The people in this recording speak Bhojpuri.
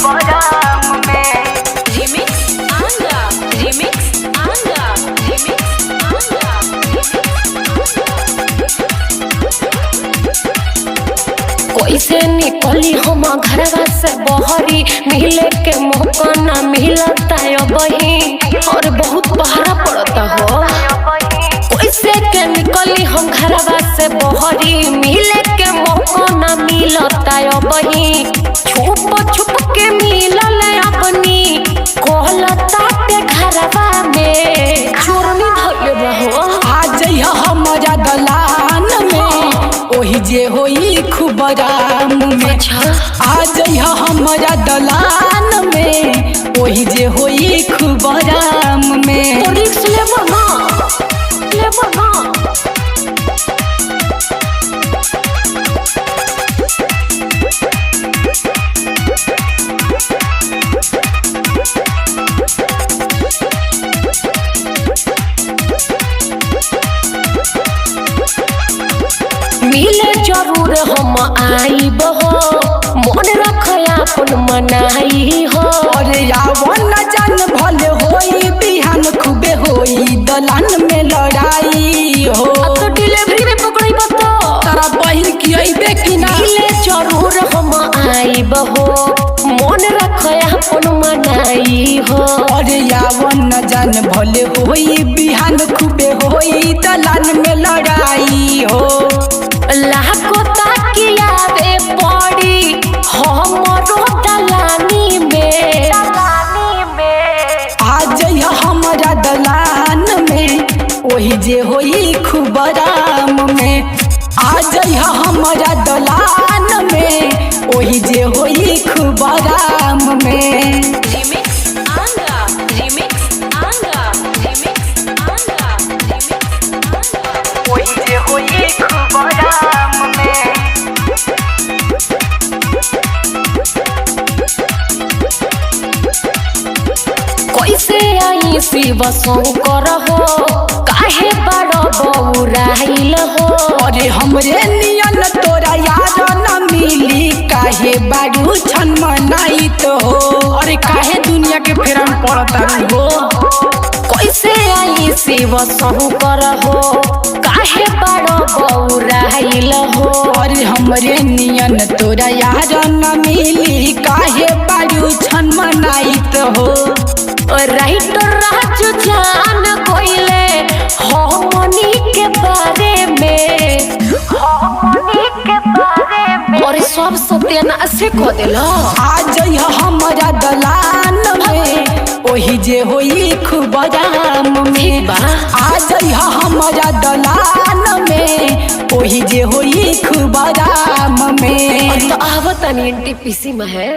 बराम में। Remix Anga, Remix Anga, Remix Anga, कैसे निकली हम घरवा से बहरी, मिले के मौका ना मिलता बही और बहुत पहरा पड़ता हो। कैसे के निकली हम घरवा से बहरी, मिले के मौका ना मिलता बही, छुप छुप के मिलल अपनी कहलता के घरवा में चोरनी धइले रहो। आ जइह हमरा दलान में ओही जे होई खूब राम में। आ जइह हमरा दलान में ओही जे होई खूब राम में। तो रिक्स लेबो ना, लेबो ना। मिले जरूर हम आईब हो, मन रख अपन मनाई हो। अरे यावन जान भले होई बिहान खूबे होई दलान में लड़ाई हो। तो डिलीवरी में पकड़ी तो तारा बहिन की अइबे कि ना। मिले जरूर हम आईब हो, मन रख अपन मनाई हो। अरे यावन जान भले होई बिहान खूबे होई दलान में लड़ाई हो। लाखो ताकिया रे पड़ी हमरो दलानी में। आ जइह हमरा दलान में ओही जे होई खूब राम में। आ जइह हमरा दलान में ओही जे होई खूब राम में। Remix Anga, Remix Anga, Remix Anga, Remix Anga. ओही जे होई खूब राम में। कैसे आई शिव शंकर हो, काहे बड़ बौराइल हो। अरे हमरे नियन तोरा यार न मिली, काहे बारू छन मनाइत हो। अरे काहे दुनिया के फेरन पड़ता हो। कैसे आई शिव शंकर हो, काहे बड़ बौराइल हो। अरे हमरे नियन तोरा यार न मिली, काहे बारू छन मनाइत हो। राइटर राजू जान कोइले हमनी के बारे में, हमनी के बारे में। और सब सत्यानाश को दिल। आ जइह हमरा दलान में ओही जे होई खूब राम में। आ जइह हमरा दलान में ओही जे होई खूब राम में। तो आवत एनटीपीसी में है।